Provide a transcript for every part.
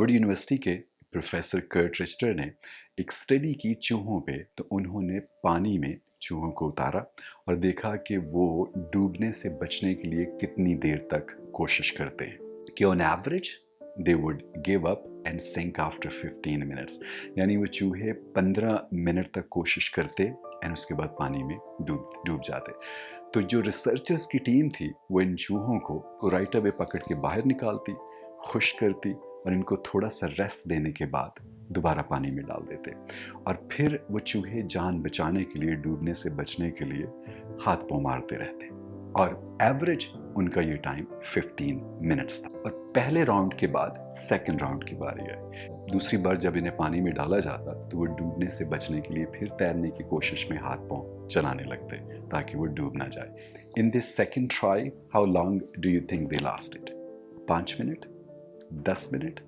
Harvard university के professor Kurt Richter ने एक स्टडी की चूहों पे, तो उन्होंने पानी में चूहों को उतारा और देखा कि वो डूबने से बचने के लिए कितनी देर तक कोशिश करते हैं कि on average they would give up and sink after 15 minutes. यानी वो चूहे 15 मिनट तक कोशिश करते एंड उसके बाद पानी में डूब जाते। तो जो रिसर्चर्स की टीम थी वो इन चूहों को राइट अवे पकड़ के बाहर निकालती, खुश करती और इनको थोड़ा सा रेस्ट देने के बाद दोबारा पानी में डाल देते और फिर वो चूहे जान बचाने के लिए, डूबने से बचने के लिए हाथ पाँव मारते रहते और एवरेज उनका ये टाइम 15 मिनट्स था। और पहले राउंड के बाद सेकंड राउंड की बारी आई। दूसरी बार जब इन्हें पानी में डाला जाता तो वो डूबने से बचने के लिए फिर तैरने की कोशिश में हाथ पाँव चलाने लगते ताकि वो डूब ना जाए। In this second try, how long do you think they lasted? 5 minute, 10 minute,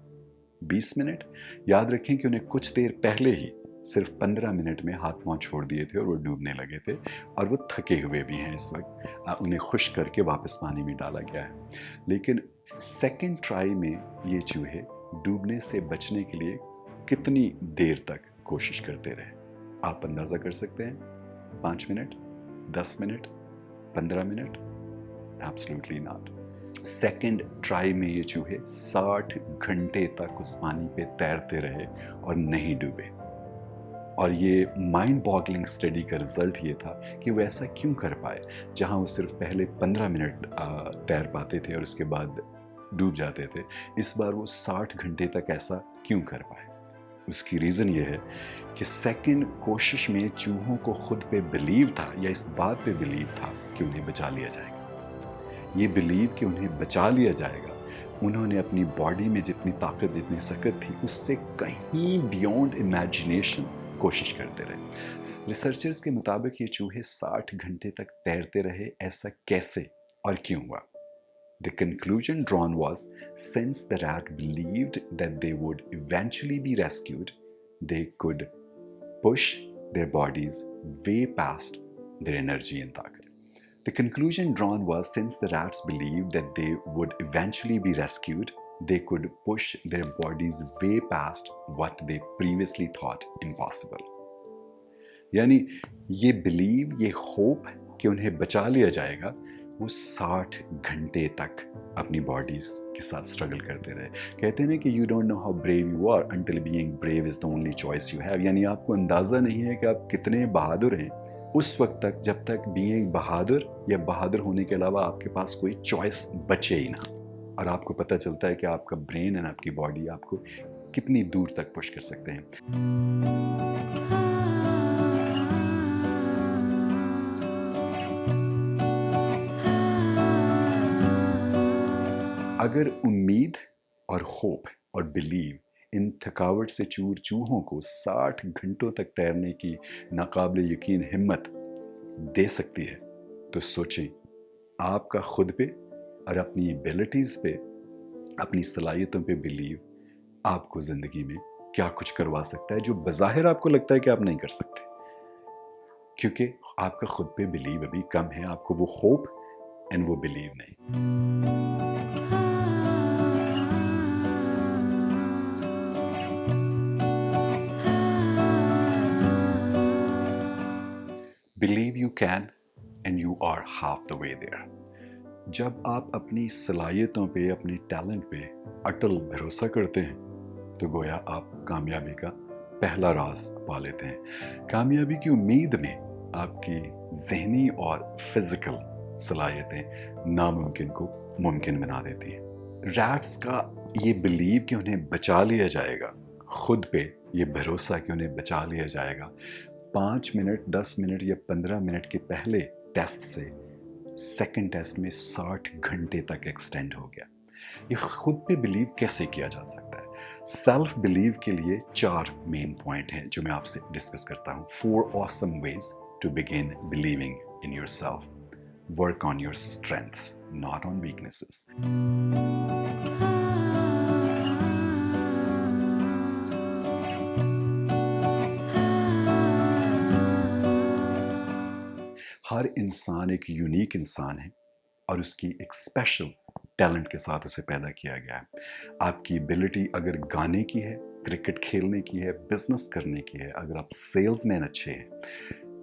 20 minute? याद रखें कि उन्हें कुछ देर पहले ही सिर्फ 15 मिनट में हाथ पाँव छोड़ दिए थे और वो डूबने लगे थे और वो थके हुए भी हैं इस वक्त। उन्हें खुश करके वापस पानी में डाला गया है। लेकिन सेकंड ट्राई में ये चूहे डूबने से बचने के लिए कितनी देर तक कोशिश करते रहे? आप अंदाज़ा कर सकते हैं? 5 minute, 10 minute, 15 minute? Absolutely not. Second try में ये चूहे 60 घंटे तक उस पानी पे तैरते रहे और नहीं डूबे। और ये माइंड बॉगलिंग स्टडी का रिजल्ट ये था कि वो ऐसा क्यों कर पाए। जहां वो सिर्फ पहले 15 मिनट तैर पाते थे और उसके बाद डूब जाते थे, इस बार वो 60 घंटे तक ऐसा क्यों कर पाए? उसकी रीज़न ये है कि सेकंड कोशिश में चूहों को खुद पे बिलीव था, या इस बात पे बिलीव था कि उन्हें बचा लिया जाएगा। ये बिलीव कि उन्हें बचा लिया जाएगा, उन्होंने अपनी बॉडी में जितनी ताकत, जितनी सकत थी, उससे कहीं बियॉन्ड इमेजिनेशन कोशिश करते रहे। रिसर्चर्स के मुताबिक ये चूहे 60 घंटे तक तैरते रहे। ऐसा कैसे और क्यों हुआ? The conclusion drawn was, since the rat believed that they would eventually be rescued, they could push their bodies way past their energy and takat. The conclusion drawn was, since the rats believed that they would eventually be rescued, they could push their bodies way past what they previously thought impossible. यानी ये believe, ये hope कि उन्हें बचा लिया जाएगा, वो 60 घंटे तक अपनी बॉडीज के साथ स्ट्रगल करते रहे। कहते हैं ना कि you don't know how brave you are until being brave is the only choice you have. यानी आपको अंदाज़ा नहीं है कि आप कितने बहादुर हैं उस वक्त तक जब तक बीइंग बहादुर या बहादुर होने के अलावा आपके पास कोई चॉइस बचे ही ना। और आपको पता चलता है कि आपका ब्रेन एंड आपकी बॉडी आपको कितनी दूर तक पुश कर सकते हैं। अगर उम्मीद और होप और बिलीव इन थकावट से चूर चूहों को 60 घंटों तक तैरने की नाकाबिल यकीन हिम्मत दे सकती है, तो सोचें आपका खुद पे और अपनी एबिलिटीज़ पे, अपनी सलाहियतों पे बिलीव आपको ज़िंदगी में क्या कुछ करवा सकता है जो बज़ाहिर आपको लगता है कि आप नहीं कर सकते, क्योंकि आपका खुद पे बिलीव अभी कम है। आपको वो होप एंड वो बिलीव नहीं। Believe you can and you are half the way there. जब आप अपनी सलाहियतों पे, अपने टैलेंट पे अटल भरोसा करते हैं तो गोया आप कामयाबी का पहला राज पा लेते हैं। कामयाबी की उम्मीद में आपकी ज़हनी और फिज़िकल सलाहियतें नामुमकिन को मुमकिन बना देती हैं। रैट्स का ये बिलीव कि उन्हें बचा लिया जाएगा, खुद पे ये भरोसा कि उन्हें बचा लिया जाएगा, 5 मिनट, 10 मिनट या 15 मिनट के पहले टेस्ट से सेकंड टेस्ट में 60 घंटे तक एक्सटेंड हो गया। ये खुद पे बिलीव कैसे किया जा सकता है? सेल्फ बिलीव के लिए 4 मेन पॉइंट हैं जो मैं आपसे डिस्कस करता हूँ। 4 awesome ways to begin believing in yourself. Work on your strengths, not on weaknesses. हर इंसान एक यूनिक इंसान है और उसकी एक स्पेशल टैलेंट के साथ उसे पैदा किया गया है। आपकी एबिलिटी अगर गाने की है, क्रिकेट खेलने की है, बिजनेस करने की है, अगर आप सेल्समैन अच्छे हैं,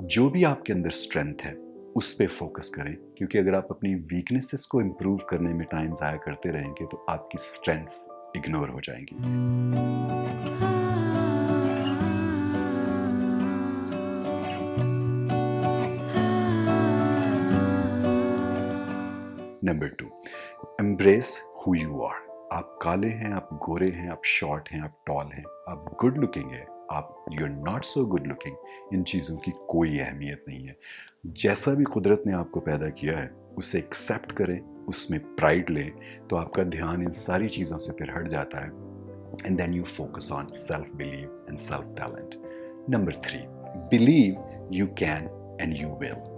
जो भी आपके अंदर स्ट्रेंथ है उस पे फोकस करें, क्योंकि अगर आप अपनी वीकनेसेस को इम्प्रूव करने में टाइम ज़ाया करते रहेंगे तो आपकी स्ट्रेंथ्स इग्नोर हो जाएंगी। Number 2, embrace who you are. आप काले हैं, आप गोरे हैं, आप शॉर्ट हैं, आप टॉल हैं, आप गुड लुकिंग हैं, आप you are not so good looking, इन चीज़ों की कोई अहमियत नहीं है। जैसा भी कुदरत ने आपको पैदा किया है उसे एक्सेप्ट करें, उसमें प्राइड लें, तो आपका ध्यान इन सारी चीज़ों से फिर हट जाता है। And then you focus on self believe and self talent. Number 3, believe you can and you will.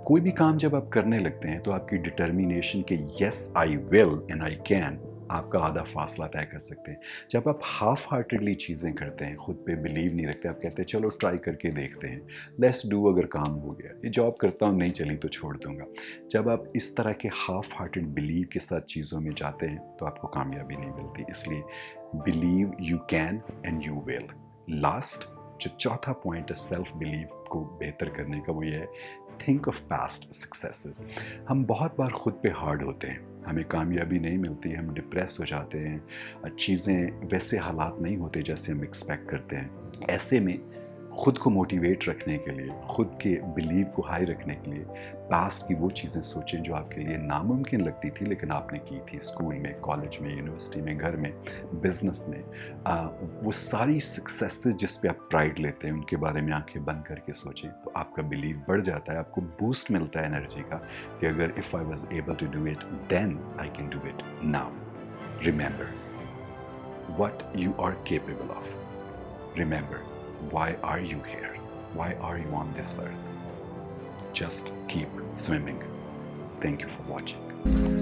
कोई भी काम जब आप करने लगते हैं तो आपकी डिटर्मिनेशन के yes I will and I can आपका आधा फासला तय कर सकते हैं। जब आप हाफ हार्टेडली चीज़ें करते हैं, खुद पे बिलीव नहीं रखते, आप कहते हैं चलो ट्राई करके देखते हैं, लेट्स डू, अगर काम हो गया, ये जॉब करता हूँ, नहीं चली तो छोड़ दूंगा। जब आप इस तरह के हाफ हार्टेड बिलीव के साथ चीज़ों में जाते हैं तो आपको कामयाबी नहीं मिलती। इसलिए believe you can and you will. Last जो चौथा पॉइंट है सेल्फ बिलीव को बेहतर करने का, वो ये है, थिंक ऑफ पास्ट सक्सेसेस। हम बहुत बार खुद पे हार्ड होते हैं, हमें कामयाबी नहीं मिलती, हम डिप्रेस हो जाते हैं, चीज़ें वैसे हालात नहीं होते जैसे हम एक्सपेक्ट करते हैं। ऐसे में खुद को मोटिवेट रखने के लिए, खुद के बिलीव को हाई रखने के लिए पास्ट की वो चीज़ें सोचें जो आपके लिए नामुमकिन लगती थी लेकिन आपने की थी, स्कूल में, कॉलेज में, यूनिवर्सिटी में, घर में, बिजनेस में। वो सारी सक्सेसेस जिस पे आप प्राइड लेते हैं उनके बारे में आंखें बंद करके सोचें, तो आपका बिलीव बढ़ जाता है, आपको बूस्ट मिलता है एनर्जी का कि अगर if I was able to do it then I can do it now. Remember what you are capable of. Remember, why are you here? Why are you on this earth? Just keep swimming. Thank you for watching.